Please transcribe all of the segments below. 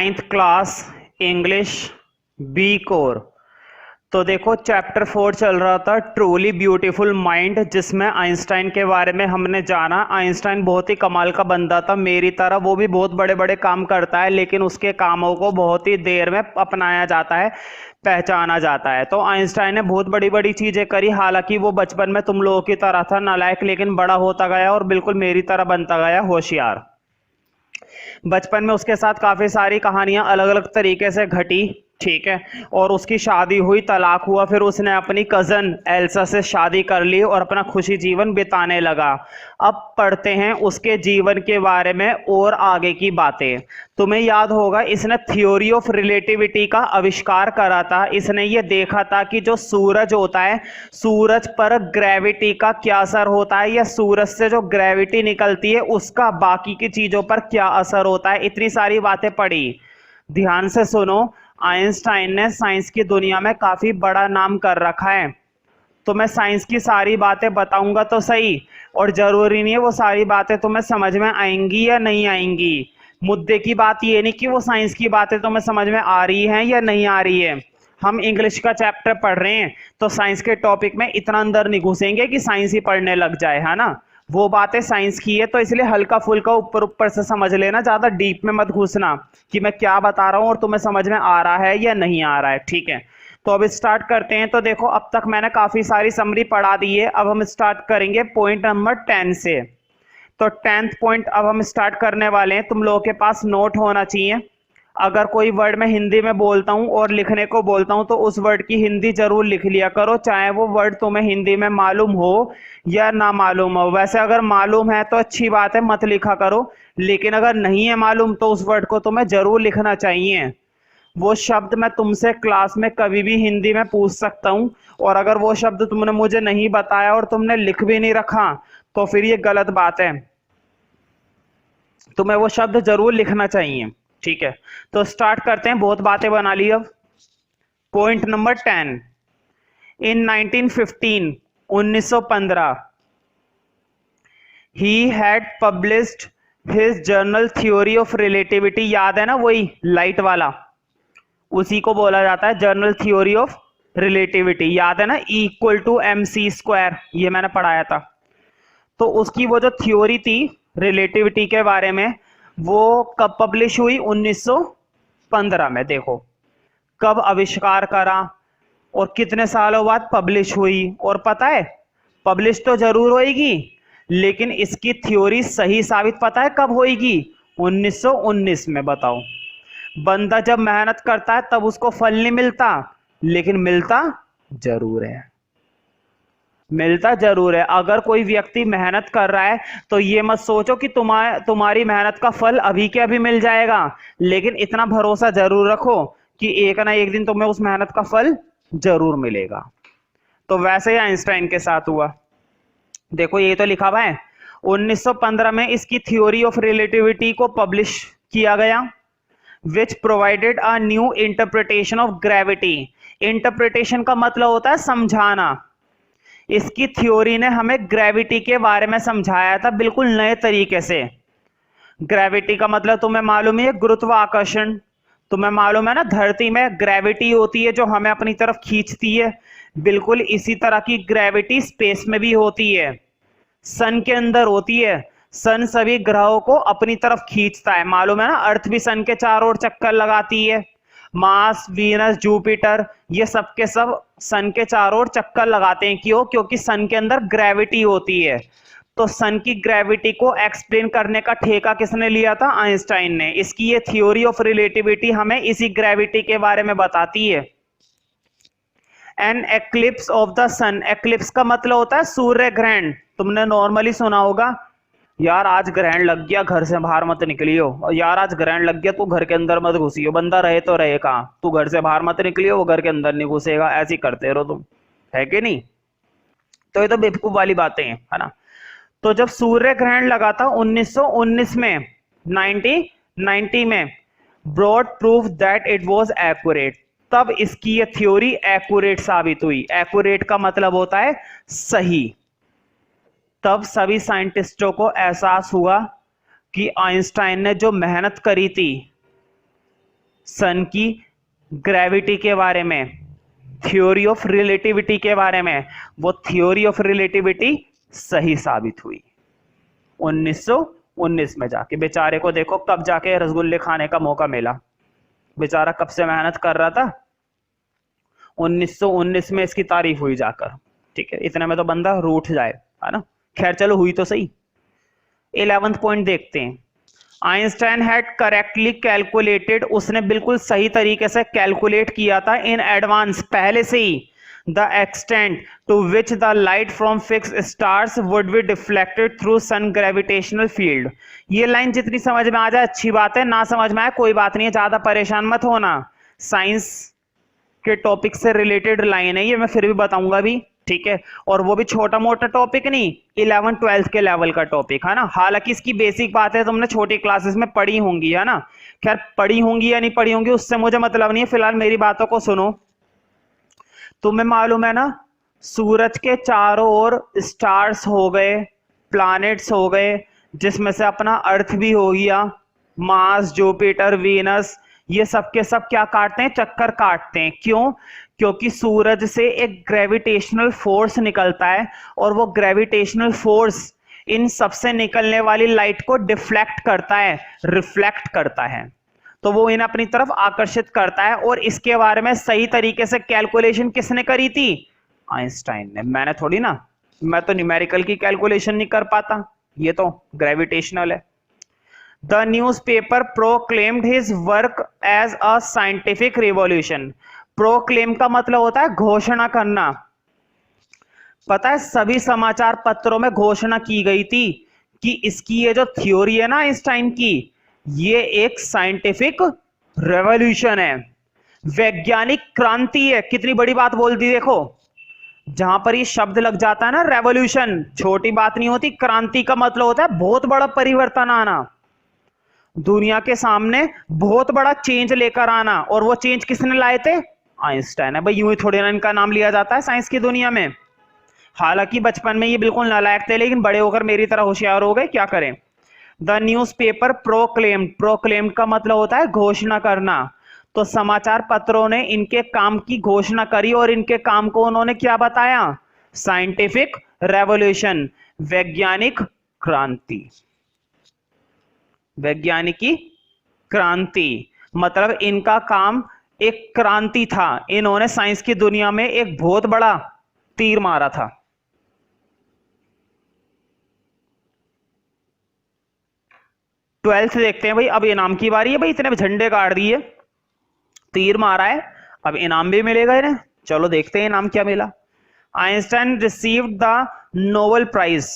Ninth class English B core. तो देखो chapter 4 चल रहा था ट्रूली ब्यूटीफुल माइंड, जिसमें आइंस्टाइन के बारे में हमने जाना। आइंस्टाइन बहुत ही कमाल का बंदा था, मेरी तरह वो भी बहुत बड़े बड़े काम करता है, लेकिन उसके कामों को बहुत ही देर में अपनाया जाता है, पहचाना जाता है। तो आइंस्टाइन ने बहुत बड़ी बड़ी चीजें करी। हालांकि वो बचपन में तुम लोगों की तरह था नालायक, लेकिन बड़ा होता गया और बिल्कुल मेरी तरह बनता गया होशियार। बचपन में उसके साथ काफी सारी कहानियां अलग अलग तरीके से घटी, ठीक है। और उसकी शादी हुई, तलाक हुआ, फिर उसने अपनी कजन एल्सा से शादी कर ली और अपना खुशी जीवन बिताने लगा। अब पढ़ते हैं उसके जीवन के बारे में और आगे की बातें। तुम्हें याद होगा इसने थ्योरी ऑफ रिलेटिविटी का आविष्कार करा था। इसने ये देखा था कि जो सूरज होता है, सूरज पर ग्रेविटी का क्या असर होता है, या सूरज से जो ग्रेविटी निकलती है उसका बाकी की चीजों पर क्या असर होता है। इतनी सारी बातें पढ़ी, ध्यान से सुनो। आइंस्टाइन ने साइंस की दुनिया में काफी बड़ा नाम कर रखा है। तो मैं साइंस की सारी बातें बताऊंगा तो सही, और जरूरी नहीं है वो सारी बातें तुम्हें समझ में आएंगी या नहीं आएंगी। मुद्दे की बात ये नहीं कि वो साइंस की बातें तुम्हें समझ में आ रही हैं या नहीं आ रही है। हम इंग्लिश का चैप्टर पढ़ रहे हैं तो साइंस के टॉपिक में इतना अंदर नहीं घुसेंगे कि साइंस ही पढ़ने लग जाए, है ना। वो बातें साइंस की है, तो इसलिए हल्का फुल्का ऊपर ऊपर से समझ लेना, ज्यादा डीप में मत घुसना कि मैं क्या बता रहा हूं और तुम्हें समझ में आ रहा है या नहीं आ रहा है, ठीक है। तो अब स्टार्ट करते हैं। तो देखो अब तक मैंने काफी सारी समरी पढ़ा दी है, अब हम स्टार्ट करेंगे पॉइंट नंबर 10 से। तो 10th पॉइंट अब हम स्टार्ट करने वाले हैं। तुम लोगों के पास नोट होना चाहिए। अगर कोई वर्ड मैं हिंदी में बोलता हूं और लिखने को बोलता हूं तो उस वर्ड की हिंदी जरूर लिख लिया करो, चाहे वो वर्ड तुम्हें हिंदी में मालूम हो या ना मालूम हो। वैसे अगर मालूम है तो अच्छी बात है, मत लिखा करो, लेकिन अगर नहीं है मालूम तो उस वर्ड को तुम्हें जरूर लिखना चाहिए। वो शब्द मैं तुमसे क्लास में कभी भी हिंदी में पूछ सकता हूं, और अगर वो शब्द तुमने मुझे नहीं बताया और तुमने लिख भी नहीं रखा तो फिर ये गलत बात है। तुम्हें वो शब्द जरूर लिखना चाहिए, ठीक है। तो स्टार्ट करते हैं, बहुत बातें बना ली अब। Point number 10। In 1915 1915 he had published his journal theory of relativity. याद है ना, वही लाइट वाला, उसी को बोला जाता है जर्नल थ्योरी ऑफ रिलेटिविटी। याद है ना, E=mc², ये मैंने पढ़ाया था। तो उसकी वो जो थ्योरी थी रिलेटिविटी के बारे में, वो कब पब्लिश हुई? 1915 में। देखो कब आविष्कार करा और कितने सालों बाद पब्लिश हुई। और पता है पब्लिश तो जरूर होएगी, लेकिन इसकी थ्योरी सही साबित पता है कब होएगी? 1919 में। बताओ, बंदा जब मेहनत करता है तब उसको फल नहीं मिलता, लेकिन मिलता जरूर है, मिलता जरूर है। अगर कोई व्यक्ति मेहनत कर रहा है तो ये मत सोचो कि तुम्हारी मेहनत का फल अभी के अभी मिल जाएगा, लेकिन इतना भरोसा जरूर रखो कि एक ना एक दिन तुम्हें उस मेहनत का फल जरूर मिलेगा। तो वैसे ही आइंस्टाइन के साथ हुआ। देखो ये तो लिखा हुआ है 1915 में इसकी थ्योरी ऑफ रिलेटिविटी को पब्लिश किया गया, which provided a new interpretation of gravity. Interpretation का मतलब होता है समझाना। इसकी थ्योरी ने हमें ग्रेविटी के बारे में समझाया था बिल्कुल नए तरीके से। ग्रेविटी का मतलब तुम्हें मालूम है, गुरुत्वाकर्षण। तुम्हें मालूम है ना, धरती में ग्रेविटी होती है जो हमें अपनी तरफ खींचती है। बिल्कुल इसी तरह की ग्रेविटी स्पेस में भी होती है, सन के अंदर होती है। सन सभी ग्रहों को अपनी तरफ खींचता है, मालूम है ना। अर्थ भी सन के चारों ओर चक्कर लगाती है। मार्स, वीनस, जुपिटर, ये सब के सब सन के चारों ओर चक्कर लगाते हैं। क्यों? क्योंकि सन के अंदर ग्रेविटी होती है। तो सन की ग्रेविटी को एक्सप्लेन करने का ठेका किसने लिया था? आइंस्टाइन ने। इसकी ये थ्योरी ऑफ रिलेटिविटी हमें इसी ग्रेविटी के बारे में बताती है। An eclipse of the sun. Eclipse का मतलब होता है सूर्य ग्रहण। तुमने नॉर्मली सुना होगा, यार आज ग्रहण लग गया, घर से बाहर मत निकलियो, और यार आज ग्रहण लग गया, तू घर के अंदर मत घुसियो। बंदा रहे तो रहे कहां, तू घर से बाहर मत निकलियो, वो घर के अंदर नहीं घुसेगा। ऐसे ही करते रहो तुम, है कि नहीं? तो ये तो बेवकूफ वाली बातें हैं, है ना। तो जब सूर्य ग्रहण लगा था 1919 में, 1990 में, brought proof that it was accurate, तब इसकी ये थ्योरी एक्यूरेट साबित हुई। एक्यूरेट का मतलब होता है सही। तब सभी साइंटिस्टों को एहसास हुआ कि आइंस्टाइन ने जो मेहनत करी थी सन की ग्रेविटी के बारे में, थ्योरी ऑफ रिलेटिविटी के बारे में, वो थ्योरी ऑफ रिलेटिविटी सही साबित हुई 1919 में जाके। बेचारे को देखो कब जाके रसगुल्ले खाने का मौका मिला, बेचारा कब से मेहनत कर रहा था, 1919 में इसकी तारीफ हुई जाकर। ठीक है, इतने में तो बंदा रूठ जाए, है ना। खैर चलो, हुई तो सही। 11th पॉइंट देखते हैं। आइंस्टाइन हैड करेक्टली कैलकुलेटेड, उसने बिल्कुल सही तरीके से कैलकुलेट किया था इन एडवांस, पहले से ही, the extent to which the light from fix stars would be deflected through sun gravitational field. ये लाइन जितनी समझ में आ जाए अच्छी बात है, ना समझ में आए कोई बात नहीं है, ज्यादा परेशान मत होना। साइंस के टॉपिक से रिलेटेड लाइन है ये, मैं फिर भी बताऊंगा भी, ठीक है। और वो भी छोटा मोटा टॉपिक नहीं, 11th 12th के लेवल का टॉपिक, है ना। हालांकि इसकी बेसिक बात है तुमने छोटी क्लासेस में पढ़ी होंगी, है ना। खैर पढ़ी होंगी या नहीं पढ़ी होंगी उससे मुझे मतलब नहीं है, फिलहाल मेरी बातों को सुनो। तुम्हें मालूम है ना, सूरज के चारों ओर स्टार्स हो गए, प्लैनेट्स हो गए, जिसमें से अपना अर्थ भी हो गया, मार्स, जुपिटर, वीनस, ये सब के सब क्या काटते हैं, चक्कर काटते हैं। क्यों? क्योंकि सूरज से एक ग्रेविटेशनल फोर्स निकलता है, और वो ग्रेविटेशनल फोर्स इन सबसे निकलने वाली लाइट को डिफ्लेक्ट करता है, रिफ्लेक्ट करता है, तो वो इन्हें अपनी तरफ आकर्षित करता है। और इसके बारे में सही तरीके से कैलकुलेशन किसने करी थी? आइंस्टाइन ने। मैंने थोड़ी ना, मैं तो न्यूमेरिकल की कैलकुलेशन नहीं कर पाता, ये तो ग्रेविटेशनल है। The newspaper proclaimed his work as a scientific revolution. Proclaim का मतलब होता है घोषणा करना। पता है सभी समाचार पत्रों में घोषणा की गई थी कि इसकी ये जो थ्योरी है ना आइंस्टाइन की, ये एक साइंटिफिक रेवोल्यूशन है, वैज्ञानिक क्रांति है। कितनी बड़ी बात बोल दी देखो, जहां पर ये शब्द लग जाता है ना, रेवोल्यूशन, छोटी बात नहीं होती। क्रांति का मतलब होता है बहुत बड़ा परिवर्तन आना, दुनिया के सामने बहुत बड़ा चेंज लेकर आना। और वो चेंज किसने लाए थे? आइंस्टाइन है भाई। यूं ही थोड़ी ना इनका नाम लिया जाता है साइंस की दुनिया में। हालांकि बचपन में ये बिल्कुल नालायक थे, लेकिन बड़े होकर मेरी तरह होशियार हो गए, क्या करें। द न्यूज़पेपर प्रोक्लेम्ड, प्रोक्लेम्ड का मतलब होता है घोषणा करना। तो समाचार पत्रों ने इनके काम की घोषणा करी, और इनके काम को उन्होंने क्या बताया? साइंटिफिक रेवोल्यूशन, वैज्ञानिक क्रांति। वैज्ञानिकी क्रांति मतलब इनका काम एक क्रांति था, इन्होंने साइंस की दुनिया में एक बहुत बड़ा तीर मारा था। ट्वेल्थ देखते हैं भाई, अब इनाम की बारी है भाई। इतने झंडे गाड़ दिए, तीर मारा है, अब इनाम भी मिलेगा इन्हें। चलो देखते हैं इनाम क्या मिला। Einstein received the Nobel prize,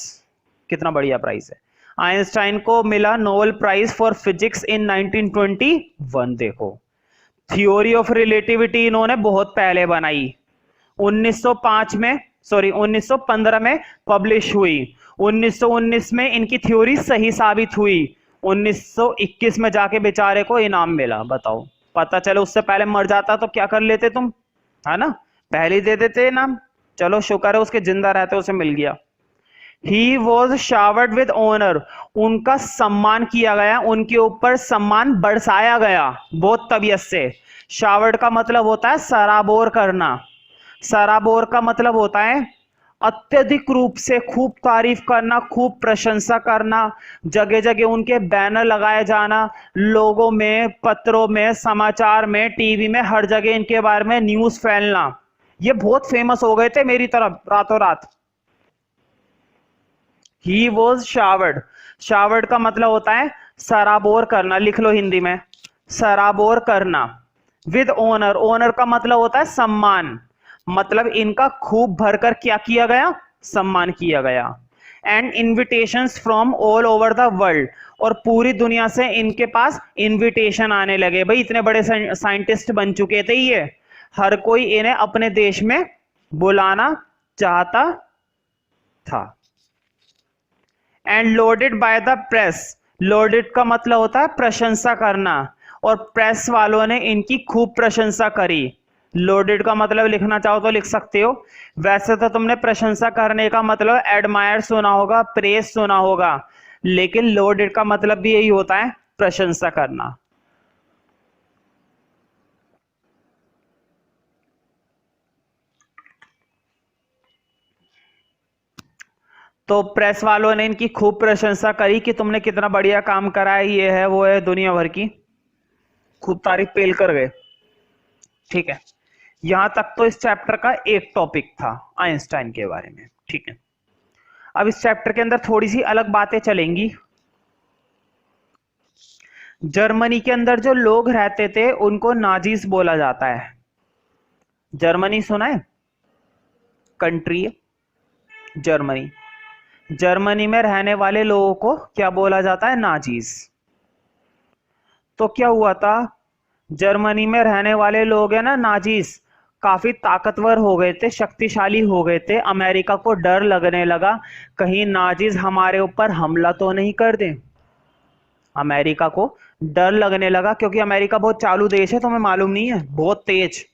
कितना बढ़िया प्राइज है। आइंस्टाइन को मिला Nobel prize for physics in 1921। देखो, थ्योरी ऑफ रिलेटिविटी इन्होंने बहुत पहले बनाई, 1905 में, सॉरी 1915 में पब्लिश हुई। 1919 में इनकी थ्योरी सही साबित हुई। 1921 में जाके बेचारे को इनाम मिला। बताओ, पता चलो उससे पहले मर जाता तो क्या कर लेते तुम, है ना। पहले ही दे देते इनाम। चलो शुक्र है उसके जिंदा रहते उसे मिल गया। He was showered with honor, उनका सम्मान किया गया, उनके ऊपर सम्मान बरसाया गया बहुत तबीयत से। शावर्ड का मतलब होता है सराबोर करना। सराबोर का मतलब होता है अत्यधिक रूप से खूब तारीफ करना, खूब प्रशंसा करना, जगह जगह उनके बैनर लगाए जाना, लोगों में, पत्रों में, समाचार में, टीवी में, हर जगह इनके बारे में न्यूज फैलना। ये बहुत फेमस हो गए थे मेरी तरफ रातों रात। He was showered, showered का मतलब होता है सराबोर करना। लिख लो हिंदी में, सराबोर करना। विद ऑनर, ऑनर का मतलब होता है सम्मान, मतलब इनका खूब भरकर क्या किया गया? सम्मान किया गया। And invitations from all over the world, और पूरी दुनिया से इनके पास इन्विटेशन आने लगे। भाई इतने बड़े साइंटिस्ट बन चुके थे ये, हर कोई इन्हें अपने देश में बुलाना चाहता था। And loaded by the press, loaded का मतलब होता है प्रशंसा करना, और प्रेस वालों ने इनकी खूब प्रशंसा करी। लोडेड का मतलब लिखना चाहो तो लिख सकते हो। वैसे तो तुमने प्रशंसा करने का मतलब एडमायर सुना होगा, प्रेज सुना होगा, लेकिन लोडेड का मतलब भी यही होता है, प्रशंसा करना। तो प्रेस वालों ने इनकी खूब प्रशंसा करी कि तुमने कितना बढ़िया काम करा है, ये है वो है, दुनिया भर की खूब तारीफ पेल कर गए। ठीक है, यहां तक तो इस चैप्टर का एक टॉपिक था आइंस्टाइन के बारे में। ठीक है, अब इस चैप्टर के अंदर थोड़ी सी अलग बातें चलेंगी। जर्मनी के अंदर जो लोग रहते थे उनको नाजीज बोला जाता है। जर्मनी सुना है? Country Germany. जर्मनी में रहने वाले लोगों को क्या बोला जाता है? नाजीज। तो क्या हुआ था, जर्मनी में रहने वाले लोग है ना, नाजीज काफी ताकतवर हो गए थे, शक्तिशाली हो गए थे। अमेरिका को डर लगने लगा कहीं नाजीज हमारे ऊपर हमला तो नहीं कर दें। अमेरिका को डर लगने लगा क्योंकि अमेरिका बहुत चालू देश है, तुम्हें मालूम नहीं है, बहुत तेज।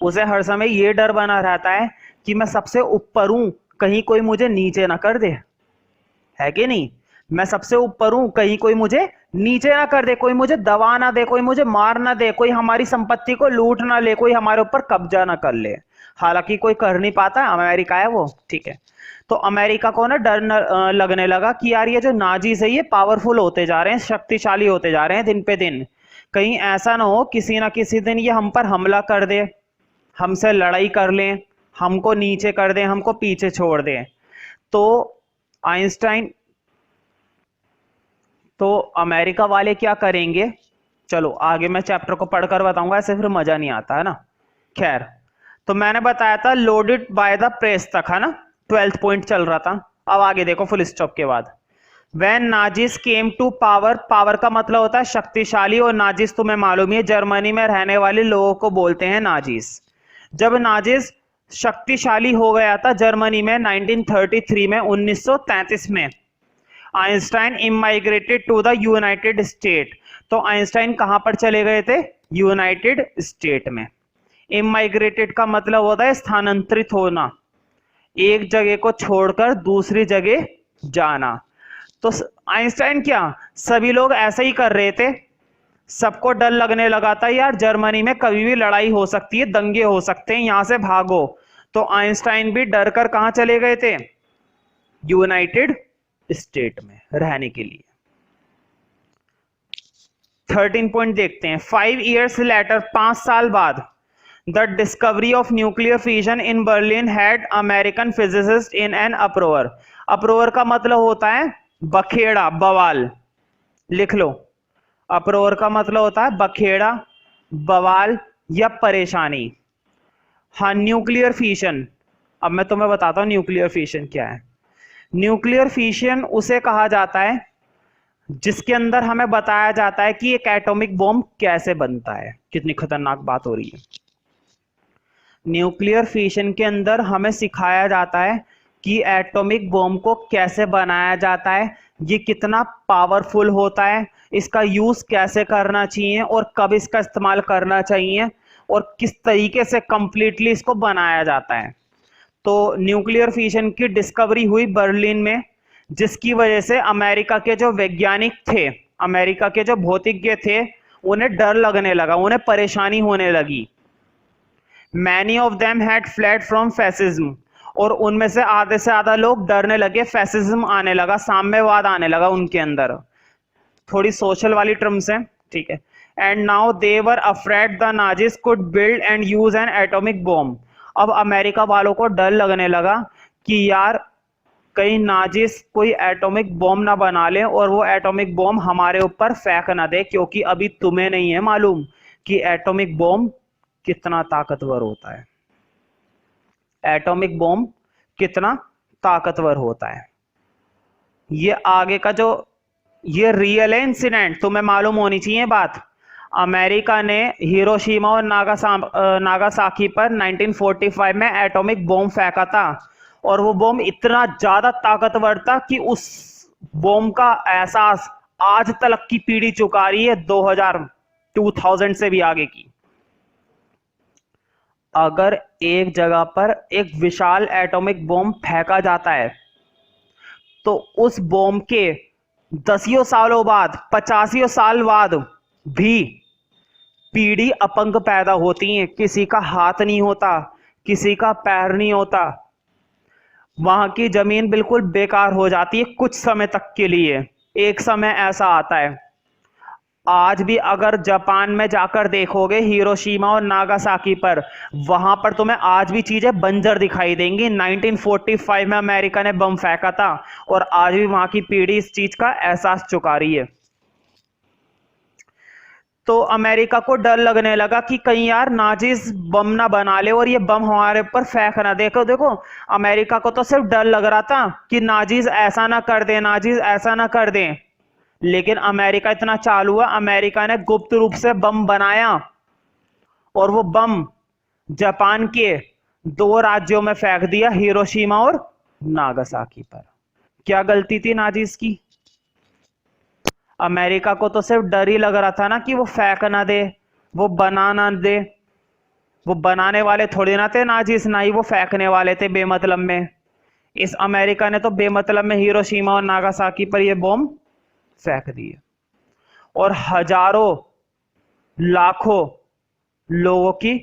उसे हर समय ये डर बना रहता है कि मैं सबसे ऊपर हूं, कहीं कोई मुझे नीचे ना कर दे, है कि नहीं? मैं सबसे ऊपर हूं, कहीं कोई मुझे नीचे ना कर दे, कोई मुझे दबा ना दे, कोई मुझे मार ना दे, कोई हमारी संपत्ति को लूट ना ले, कोई हमारे ऊपर कब्जा ना कर ले। हालांकि कोई कर नहीं पाता, अमेरिका है वो। ठीक है, तो अमेरिका को ना डर लगने लगा कि यार ये जो नाजीज है ये पावरफुल होते जा रहे हैं, शक्तिशाली होते जा रहे हैं दिन पे दिन। कहीं ऐसा ना हो किसी ना किसी दिन ये हम पर हमला कर दे, हमसे लड़ाई कर लें, हमको नीचे कर दें, हमको पीछे छोड़ दें। तो आइंस्टाइन, तो अमेरिका वाले क्या करेंगे, चलो आगे मैं चैप्टर को पढ़कर बताऊंगा, ऐसे फिर मजा नहीं आता है ना। खैर, तो मैंने बताया था लोडेड बाय द प्रेस तक, है ना, 12th पॉइंट चल रहा था। अब आगे देखो फुल स्टॉप के बाद, when Nazis came to power, power का मतलब होता है शक्तिशाली, और नाजिस तुम्हें मालूम ही है जर्मनी में रहने वाले लोगों को बोलते हैं नाजिस। जब नाजिस शक्तिशाली हो गया था जर्मनी में 1933 में, 1933 में, Einstein emigrated to the United State. तो आइंस्टाइन कहां पर चले गए थे? यूनाइटेड स्टेट में। इमाइग्रेटेड का मतलब होता है स्थानांतरित होना, एक जगह को छोड़कर दूसरी जगह जाना। तो आइंस्टाइन क्या, सभी लोग ऐसे ही कर रहे थे, सबको डर लगने लगा था यार जर्मनी में कभी भी लड़ाई हो सकती है, दंगे हो सकते हैं, यहां से भागो। तो आइंस्टाइन भी डर कर कहां चले गए थे? यूनाइटेड स्टेट में रहने के लिए। 13 पॉइंट देखते हैं। 5 years later, 5 साल बाद, the discovery of nuclear fission in Berlin had American physicist in an uproar. Uproar का मतलब होता है बखेड़ा, बवाल, लिख लो। अप्रोवर का मतलब होता है बखेड़ा, बवाल या परेशानी। हाँ, न्यूक्लियर फिशन, अब मैं तुम्हें बताता हूं न्यूक्लियर फिशन क्या है। न्यूक्लियर फिशन उसे कहा जाता है जिसके अंदर हमें बताया जाता है कि एक एटॉमिक बॉम्ब कैसे बनता है। कितनी खतरनाक बात हो रही है। न्यूक्लियर फिशन के अंदर हमें सिखाया जाता है कि एटॉमिक बॉम्ब को कैसे बनाया जाता है, ये कितना पावरफुल होता है, इसका यूज कैसे करना चाहिए और कब इसका इस्तेमाल करना चाहिए, और किस तरीके से कंप्लीटली इसको बनाया जाता है। तो न्यूक्लियर फिशन की डिस्कवरी हुई बर्लिन में, जिसकी वजह से अमेरिका के जो वैज्ञानिक थे, अमेरिका के जो भौतिज्ञ थे, उन्हें डर लगने लगा, उन्हें परेशानी होने लगी। Many of them had fled from fascism, और उनमें से आधे से ज्यादा लोग डरने लगे, फैसिज्म आने लगा, साम्यवाद आने लगा उनके अंदर। थोड़ी सोशल वाली टर्म्स हैं, ठीक है। And now they were afraid the Nazis could build and use N atomic bomb. अब अमेरिका वालों को डर लगने लगा कि यार कहीं नाजिस कोई एटॉमिक बॉम्ब ना बना ले और वो एटॉमिक बॉम्ब हमारे ऊपर फेंक ना दे, क्योंकि अभी तुम्हें नहीं है मालूम कि एटॉमिक बॉम्ब कितना ताकतवर होता है। एटॉमिक बॉम्ब कितना ताकतवर होता है, ये आगे का जो ये रियल है इंसिडेंट, तुम्हें मालूम होनी चाहिए बात। अमेरिका ने हिरोशिमा और नागासाकी पर 1945 में एटॉमिक बॉम्ब फेंका था, और वो बॉम्ब इतना ज्यादा ताकतवर था कि उस बॉम्ब का एहसास आज तक की पीढ़ी चुका रही है, 2000 से भी आगे की। अगर एक जगह पर एक विशाल एटॉमिक बॉम्ब फेंका जाता है तो उस बॉम्ब के 10 सालों बाद, 50 साल बाद भी पीढ़ी अपंग पैदा होती है, किसी का हाथ नहीं होता, किसी का पैर नहीं होता। वहां की जमीन बिल्कुल बेकार हो जाती है कुछ समय तक के लिए। एक समय ऐसा आता है, आज भी अगर जापान में जाकर देखोगे हिरोशिमा और नागासाकी पर, वहां पर तुम्हें आज भी चीजें बंजर दिखाई देंगी। 1945 में अमेरिका ने बम फेंका था और आज भी वहां की पीढ़ी इस चीज का एहसास चुका रही है। तो अमेरिका को डर लगने लगा कि कहीं यार नाजीज बम ना बना ले और ये बम हमारे ऊपर फेंक ना। देखो देखो, अमेरिका को तो सिर्फ डर लग रहा था कि नाजीज ऐसा ना कर दें, नाजीज ऐसा ना कर दें, लेकिन अमेरिका इतना चालू हुआ, अमेरिका ने गुप्त रूप से बम बनाया और वो बम जापान के 2 राज्यों में फेंक दिया, हिरोशिमा और नागासाकी पर। क्या गलती थी नाजीज की? अमेरिका को तो सिर्फ डर ही लग रहा था ना कि वो फेंक ना दे, वो बना ना दे। वो बनाने वाले थोड़ी ना थे नाजीज, ना ही वो फेंकने वाले थे बेमतलब में। इस अमेरिका ने तो बेमतलब में हिरोशिमा और नागासाकी पर ये बम फेंक दिए और हजारों लाखों लोगों की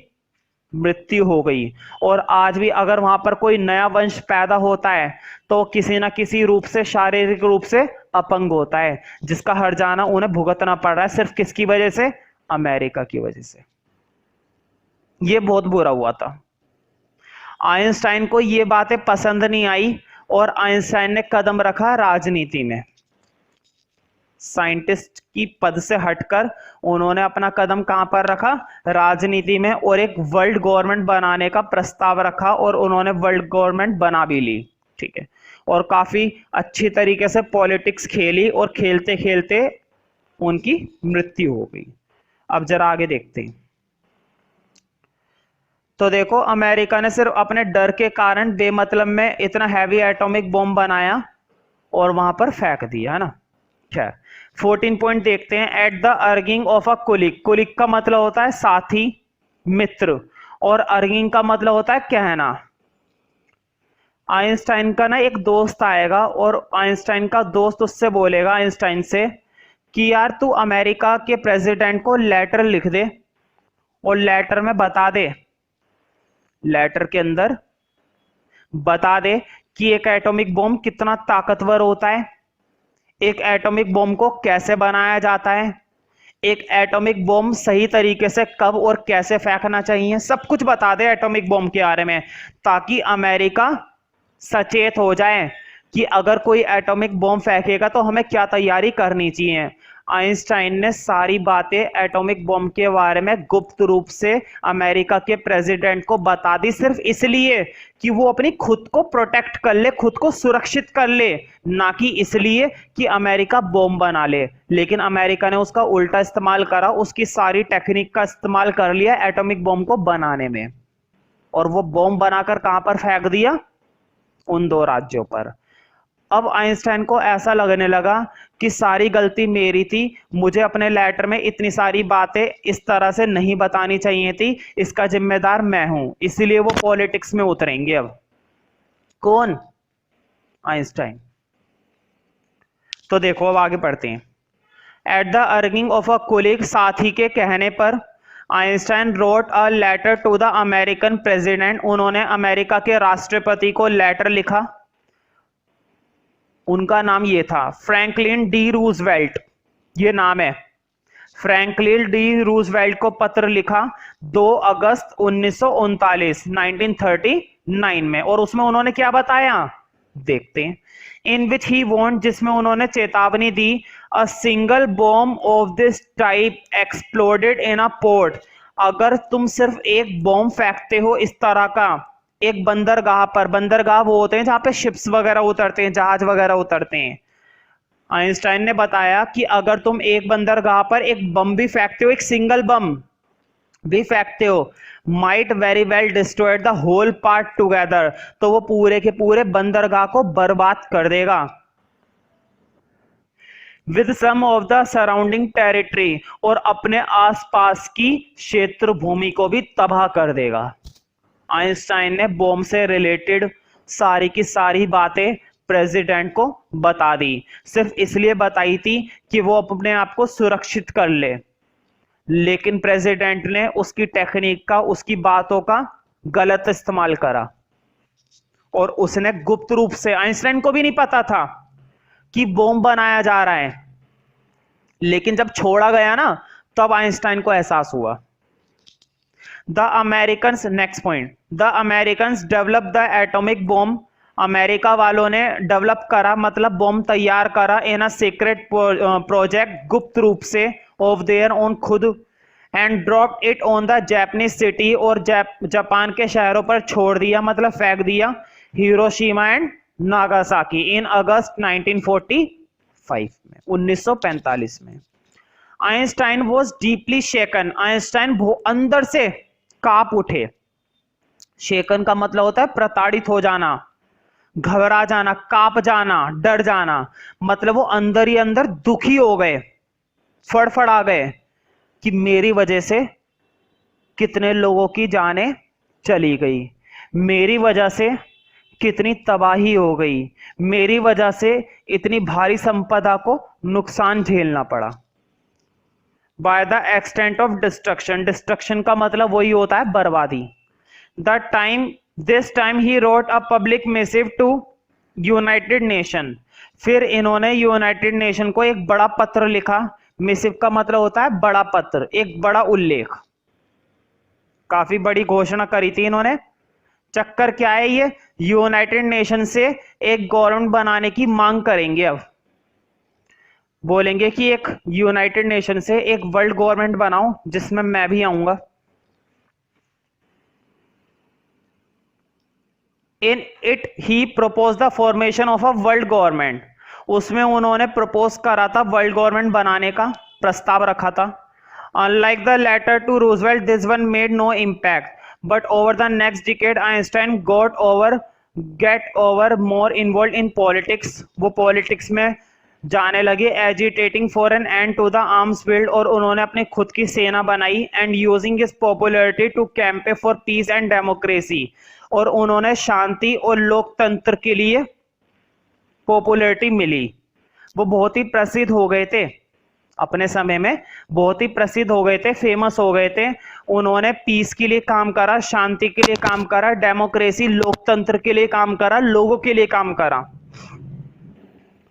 मृत्यु हो गई। और आज भी अगर वहां पर कोई नया वंश पैदा होता है तो किसी ना किसी रूप से, शारीरिक रूप से अपंग होता है, जिसका हर्जाना उन्हें भुगतना पड़ रहा है सिर्फ किसकी वजह से? अमेरिका की वजह से। ये बहुत बुरा हुआ था। आइंस्टाइन को ये बातें पसंद नहीं आई और आइंस्टाइन ने कदम रखा राजनीति में। साइंटिस्ट की पद से हटकर उन्होंने अपना कदम कहां पर रखा? राजनीति में। और एक वर्ल्ड गवर्नमेंट बनाने का प्रस्ताव रखा और उन्होंने वर्ल्ड गवर्नमेंट बना भी ली। ठीक है, और काफी अच्छी तरीके से पॉलिटिक्स खेली और खेलते खेलते उनकी मृत्यु हो गई। अब जरा आगे देखते हैं। तो देखो, अमेरिका ने सिर्फ अपने डर के कारण बेमतलब में इतना हैवी एटॉमिक बॉम्ब बनाया और वहां पर फेंक दिया, है ना। खैर, 14 पॉइंट देखते हैं। At the urging of a colleague. Colleague का मतलब होता है साथी, मित्र, और अर्गिंग का मतलब होता है कहना। आइंस्टाइन का ना एक दोस्त आएगा और आइंस्टाइन का दोस्त उससे बोलेगा, आइंस्टाइन से, कि यार तू अमेरिका के प्रेसिडेंट को लेटर लिख दे और लेटर में बता दे, लेटर के अंदर बता दे कि एक एटॉमिक बॉम्ब कितना ताकतवर होता है, एक एटॉमिक बॉम्ब को कैसे बनाया जाता है, एक एटॉमिक बॉम्ब सही तरीके से कब और कैसे फेंकना चाहिए, सब कुछ बता दे एटॉमिक बॉम्ब के बारे में, ताकि अमेरिका सचेत हो जाए कि अगर कोई एटॉमिक बॉम्ब फेंकेगा तो हमें क्या तैयारी करनी चाहिए। आइंस्टाइन ने सारी बातें एटॉमिक बॉम्ब के बारे में गुप्त रूप से अमेरिका के प्रेसिडेंट को बता दी, सिर्फ इसलिए कि वो अपनी खुद को प्रोटेक्ट कर ले, खुद को सुरक्षित कर ले, ना कि इसलिए कि अमेरिका बॉम्ब बना ले। लेकिन अमेरिका ने उसका उल्टा इस्तेमाल करा, उसकी सारी टेक्निक का इस्तेमाल कर लिया एटॉमिक बॉम्ब को बनाने में, और वो बॉम्ब बनाकर कहां पर फेंक दिया? उन 2 राज्यों पर। अब आइंस्टाइन को ऐसा लगने लगा कि सारी गलती मेरी थी, मुझे अपने लेटर में इतनी सारी बातें इस तरह से नहीं बतानी चाहिए थी, इसका जिम्मेदार मैं हूं, इसीलिए वो पॉलिटिक्स में उतरेंगे। अब कौन? आइंस्टाइन। तो देखो, अब आगे पढ़ते हैं। At the urging of a colleague, साथी के कहने पर, Einstein wrote a letter to the American president. उन्होंने अमेरिका के राष्ट्रपति को लेटर लिखा। उनका नाम ये था फ्रैंकलिन डी रूजवेल्ट, ये नाम है। फ्रैंकलिन डी रूजवेल्ट को पत्र लिखा 2 अगस्त 1939 1939 में, और उसमें उन्होंने क्या बताया देखते हैं। इन विच ही वॉन्ट, जिसमें उन्होंने चेतावनी दी, a single bomb of this type exploded in a port. अगर तुम सिर्फ एक बॉम्ब फेंकते हो इस तरह का एक बंदरगाह पर, बंदरगाह वो होते हैं जहां पे शिप्स वगैरह उतरते हैं, जहाज वगैरह उतरते हैं। आइंस्टाइन ने बताया कि अगर तुम एक बंदरगाह पर एक बम भी फेंकते हो, एक सिंगल बम भी फेंकते हो, might very well destroyed the whole port together, तो वो पूरे के पूरे बंदरगाह को बर्बाद कर देगा। With some of the surrounding territory, और अपने आसपास की क्षेत्र भूमि को भी तबाह कर देगा। आइंस्टाइन ने बॉम्ब से रिलेटेड सारी की सारी बातें प्रेसिडेंट को बता दी, सिर्फ इसलिए बताई थी कि वो अपने आप को सुरक्षित कर ले। लेकिन प्रेसिडेंट ने उसकी टेक्निक का, उसकी बातों का गलत इस्तेमाल करा। और उसने गुप्त रूप से, आइंस्टाइन को भी नहीं पता था कि बॉम्ब बनाया जा रहा है, लेकिन जब छोड़ा गया ना तब आइंस्टाइन को एहसास हुआ। The Americans, next point, the Americans develop the atomic bomb, America वालों ने डेवलप करा, मतलब बॉम्ब तैयार करा, इन अ सीक्रेट प्रोजेक्ट, गुप्त रूप से, ऑफ देयर ओन, खुद, and drop it on the Japanese city, और जापान के शहरों पर छोड़ दिया, मतलब फेंक दिया, हिरोशिमा एंड नागासाकी, इन अगस्त 1945 में, 1945 में। Einstein was deeply shaken, Einstein अंदर से कांप उठे। शेकन का मतलब होता है प्रताड़ित हो जाना, घबरा जाना, कांप जाना, डर जाना, मतलब वो अंदर ही अंदर दुखी हो गए, फड़फड़ा गए कि मेरी वजह से कितने लोगों की जानें चली गई, मेरी वजह से कितनी तबाही हो गई, मेरी वजह से इतनी भारी संपदा को नुकसान झेलना पड़ा। By the extent of destruction, destruction का मतलब वही होता है बर्बादी। द टाइम, दिस टाइम ही wrote a public missive to United Nation, फिर इन्होंने यूनाइटेड नेशन को एक बड़ा पत्र लिखा। मिसिव का मतलब होता है बड़ा पत्र, एक बड़ा उल्लेख, काफी बड़ी घोषणा करी थी इन्होंने। चक्कर क्या है, ये यूनाइटेड नेशन से एक गवर्नमेंट बनाने की मांग करेंगे। अब बोलेंगे कि एक यूनाइटेड नेशन से एक वर्ल्ड गवर्नमेंट बनाओ जिसमें मैं भी आऊंगा। In it he propose the formation of a world government, उसमें उन्होंने प्रपोज करा था वर्ल्ड गवर्नमेंट बनाने का प्रस्ताव रखा था। Unlike the letter to Roosevelt, this one made no impact, but over the next decade Einstein get over more involve in politics, वो पॉलिटिक्स में जाने लगे। Agitating for an end to the arms build, और उन्होंने अपनी खुद की सेना बनाई। And using his popularity to campaign for peace and democracy, और उन्होंने शांति और लोकतंत्र के लिए पॉपुलैरिटी मिली। वो बहुत ही प्रसिद्ध हो गए थे अपने समय में, बहुत ही प्रसिद्ध हो गए थे, फेमस हो गए थे। उन्होंने पीस के लिए काम करा, शांति के लिए काम करा, डेमोक्रेसी लोकतंत्र के लिए काम करा, लोगों के लिए काम करा।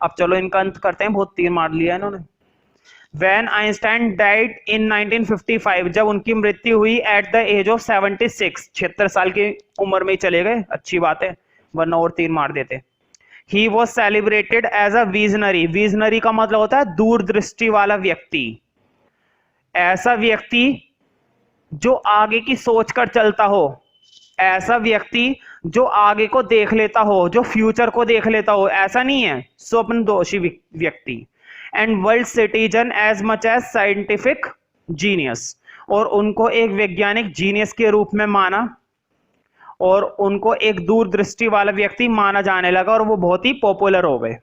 अब चलो इनका अंत करते हैं, बहुत तीर मार लिया इन्होंने। When Einstein died in 1955, जब उनकी मृत्यु हुई एट द एज ऑफ 76, 76 साल की उम्र में ही चले गए, अच्छी बात है, वरना और तीर मार देते। He was celebrated as a visionary, visionary का मतलब होता है दूरदृष्टि वाला व्यक्ति, ऐसा व्यक्ति जो आगे की सोच कर चलता हो, ऐसा व्यक्ति जो आगे को देख लेता हो, जो फ्यूचर को देख लेता हो, ऐसा नहीं है स्वप्नदोषी व्यक्ति। And world citizen as much as scientific genius, और उनको एक वैज्ञानिक जीनियस के रूप में माना, और उनको एक दूरदृष्टि वाला व्यक्ति माना जाने लगा, और वो बहुत ही पॉपुलर हो गए।